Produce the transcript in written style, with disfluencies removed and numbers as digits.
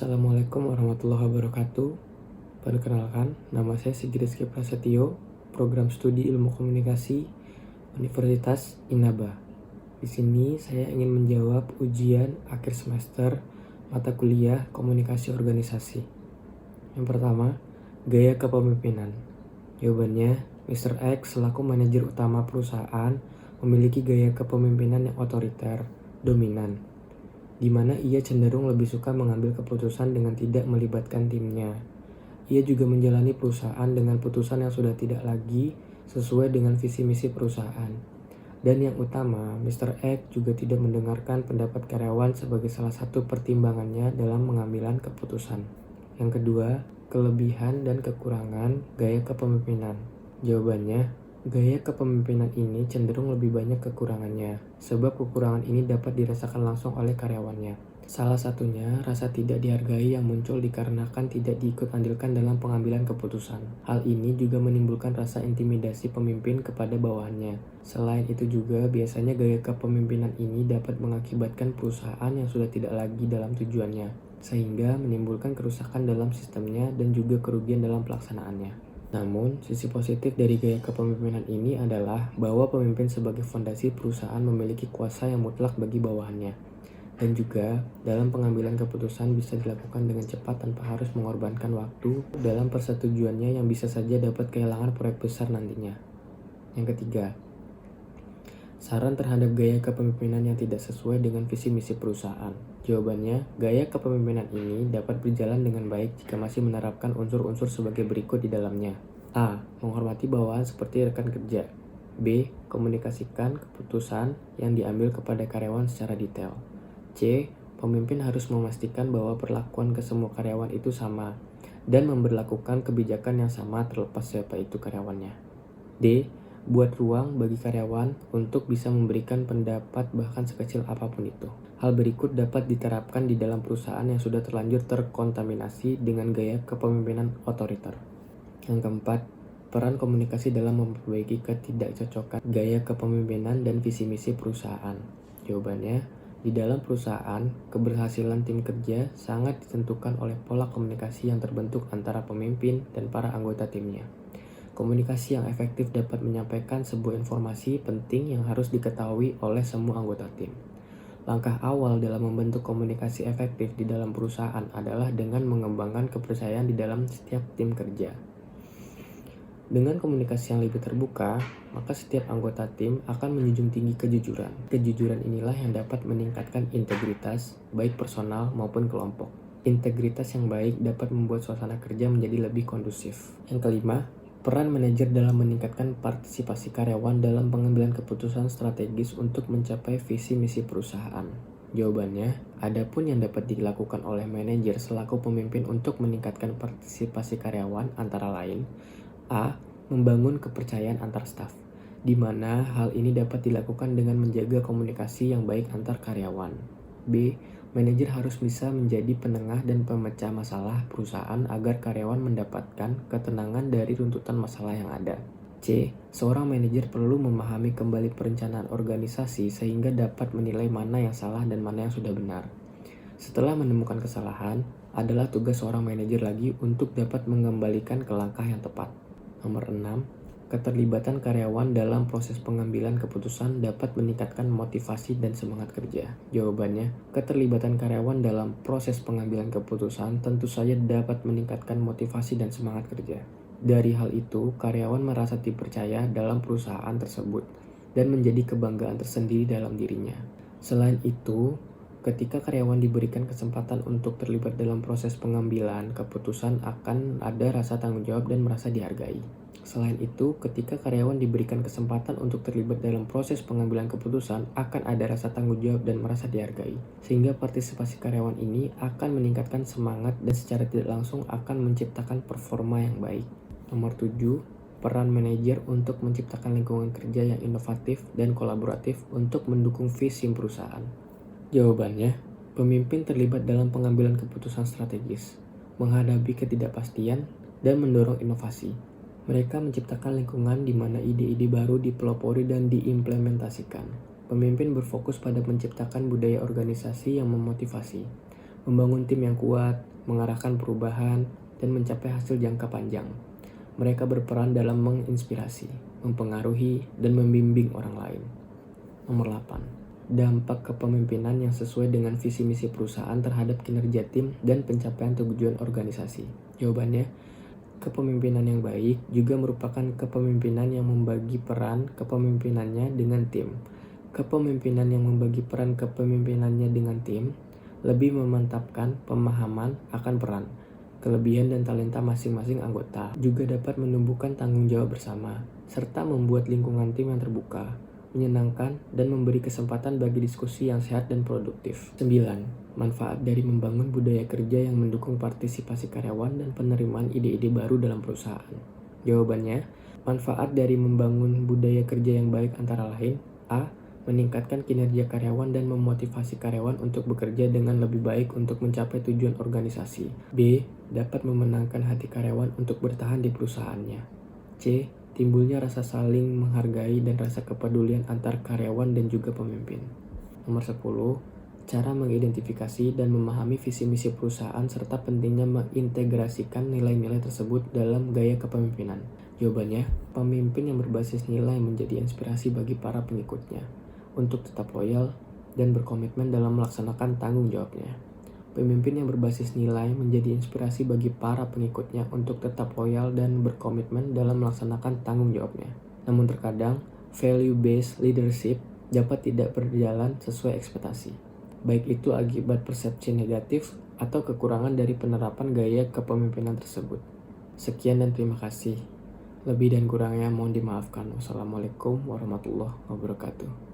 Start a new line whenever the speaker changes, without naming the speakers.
Assalamualaikum warahmatullahi wabarakatuh. Perkenalkan, nama saya Sigit Rizky Prasetyo, Program Studi Ilmu Komunikasi, Universitas Innaba. Di sini saya ingin menjawab ujian akhir semester mata kuliah Komunikasi Organisasi. Yang pertama, gaya kepemimpinan. Jawabannya, Mr. X selaku manajer utama perusahaan memiliki gaya kepemimpinan yang otoriter, dominan, di mana ia cenderung lebih suka mengambil keputusan dengan tidak melibatkan timnya. Ia juga menjalani perusahaan dengan putusan yang sudah tidak lagi sesuai dengan visi misi perusahaan. Dan yang utama, Mr. X juga tidak mendengarkan pendapat karyawan sebagai salah satu pertimbangannya dalam pengambilan keputusan. Yang kedua, kelebihan dan kekurangan gaya kepemimpinan. Jawabannya, gaya kepemimpinan ini cenderung lebih banyak kekurangannya, sebab kekurangan ini dapat dirasakan langsung oleh karyawannya. Salah satunya, rasa tidak dihargai yang muncul dikarenakan tidak diikut andilkan dalam pengambilan keputusan. Hal ini juga menimbulkan rasa intimidasi pemimpin kepada bawahannya. Selain itu juga, biasanya gaya kepemimpinan ini dapat mengakibatkan perusahaan yang sudah tidak lagi dalam tujuannya, sehingga menimbulkan kerusakan dalam sistemnya dan juga kerugian dalam pelaksanaannya. Namun, sisi positif dari gaya kepemimpinan ini adalah bahwa pemimpin sebagai fondasi perusahaan memiliki kuasa yang mutlak bagi bawahannya. Dan juga, dalam pengambilan keputusan bisa dilakukan dengan cepat tanpa harus mengorbankan waktu dalam persetujuannya yang bisa saja dapat kehilangan proyek besar nantinya. Yang ketiga, saran terhadap gaya kepemimpinan yang tidak sesuai dengan visi misi perusahaan. Jawabannya, gaya kepemimpinan ini dapat berjalan dengan baik jika masih menerapkan unsur-unsur sebagai berikut di dalamnya. A. Menghormati bawahan seperti rekan kerja. B. Komunikasikan keputusan yang diambil kepada karyawan secara detail. C. Pemimpin harus memastikan bahwa perlakuan ke semua karyawan itu sama dan memberlakukan kebijakan yang sama terlepas siapa itu karyawannya. D. Buat ruang bagi karyawan untuk bisa memberikan pendapat bahkan sekecil apapun itu. Hal berikut dapat diterapkan di dalam perusahaan yang sudah terlanjur terkontaminasi dengan gaya kepemimpinan otoriter. Yang keempat, peran komunikasi dalam memperbaiki ketidakcocokan gaya kepemimpinan dan visi misi perusahaan. Jawabannya, di dalam perusahaan, keberhasilan tim kerja sangat ditentukan oleh pola komunikasi yang terbentuk antara pemimpin dan para anggota timnya. Komunikasi yang efektif dapat menyampaikan sebuah informasi penting yang harus diketahui oleh semua anggota tim. Langkah awal dalam membentuk komunikasi efektif di dalam perusahaan adalah dengan mengembangkan kepercayaan di dalam setiap tim kerja. Dengan komunikasi yang lebih terbuka, maka setiap anggota tim akan menjunjung tinggi kejujuran. Kejujuran inilah yang dapat meningkatkan integritas, baik personal maupun kelompok. Integritas yang baik dapat membuat suasana kerja menjadi lebih kondusif. Yang kelima, peran manajer dalam meningkatkan partisipasi karyawan dalam pengambilan keputusan strategis untuk mencapai visi misi perusahaan. Jawabannya, adapun yang dapat dilakukan oleh manajer selaku pemimpin untuk meningkatkan partisipasi karyawan antara lain: A. Membangun kepercayaan antar staf, di mana hal ini dapat dilakukan dengan menjaga komunikasi yang baik antar karyawan. B. Manajer harus bisa menjadi penengah dan pemecah masalah perusahaan agar karyawan mendapatkan ketenangan dari runtutan masalah yang ada. C. Seorang manajer perlu memahami kembali perencanaan organisasi sehingga dapat menilai mana yang salah dan mana yang sudah benar. Setelah menemukan kesalahan, adalah tugas seorang manajer lagi untuk dapat mengembalikan ke langkah yang tepat. Nomor 6. Keterlibatan karyawan dalam proses pengambilan keputusan dapat meningkatkan motivasi dan semangat kerja. Jawabannya, keterlibatan karyawan dalam proses pengambilan keputusan tentu saja dapat meningkatkan motivasi dan semangat kerja. Dari hal itu, karyawan merasa dipercaya dalam perusahaan tersebut dan menjadi kebanggaan tersendiri dalam dirinya. Selain itu, ketika karyawan diberikan kesempatan untuk terlibat dalam proses pengambilan keputusan, akan ada rasa tanggung jawab dan merasa dihargai. Selain itu, ketika karyawan diberikan kesempatan untuk terlibat dalam proses pengambilan keputusan, akan ada rasa tanggung jawab dan merasa dihargai. Sehingga partisipasi karyawan ini akan meningkatkan semangat dan secara tidak langsung akan menciptakan performa yang baik. Nomor 7. Peran manajer untuk menciptakan lingkungan kerja yang inovatif dan kolaboratif untuk mendukung visi perusahaan. Jawabannya, pemimpin terlibat dalam pengambilan keputusan strategis, menghadapi ketidakpastian, dan mendorong inovasi. Mereka menciptakan lingkungan di mana ide-ide baru dipelopori dan diimplementasikan. Pemimpin berfokus pada menciptakan budaya organisasi yang memotivasi, membangun tim yang kuat, mengarahkan perubahan, dan mencapai hasil jangka panjang. Mereka berperan dalam menginspirasi, mempengaruhi, dan membimbing orang lain. Nomor 8. Dampak kepemimpinan yang sesuai dengan visi misi perusahaan terhadap kinerja tim dan pencapaian tujuan organisasi. Jawabannya, kepemimpinan yang baik juga merupakan kepemimpinan yang membagi peran kepemimpinannya dengan tim. Kepemimpinan yang membagi peran kepemimpinannya dengan tim lebih memantapkan pemahaman akan peran, kelebihan dan talenta masing-masing anggota. Juga dapat menumbuhkan tanggung jawab bersama, serta membuat lingkungan tim yang terbuka, menyenangkan, dan memberi kesempatan bagi diskusi yang sehat dan produktif. 9. Manfaat dari membangun budaya kerja yang mendukung partisipasi karyawan dan penerimaan ide-ide baru dalam perusahaan. Jawabannya, manfaat dari membangun budaya kerja yang baik antara lain: A. Meningkatkan kinerja karyawan dan memotivasi karyawan untuk bekerja dengan lebih baik untuk mencapai tujuan organisasi. B. Dapat memenangkan hati karyawan untuk bertahan di perusahaannya. C. Timbulnya rasa saling menghargai dan rasa kepedulian antar karyawan dan juga pemimpin. Nomor 10. Cara mengidentifikasi dan memahami visi misi perusahaan serta pentingnya mengintegrasikan nilai-nilai tersebut dalam gaya kepemimpinan. Jawabannya, pemimpin yang berbasis nilai menjadi inspirasi bagi para pengikutnya untuk tetap loyal dan berkomitmen dalam melaksanakan tanggung jawabnya. Pemimpin yang berbasis nilai menjadi inspirasi bagi para pengikutnya untuk tetap loyal dan berkomitmen dalam melaksanakan tanggung jawabnya. Namun terkadang, value-based leadership dapat tidak berjalan sesuai ekspektasi, baik itu akibat persepsi negatif atau kekurangan dari penerapan gaya kepemimpinan tersebut. Sekian dan terima kasih. Lebih dan kurangnya mohon dimaafkan. Wassalamualaikum warahmatullahi wabarakatuh.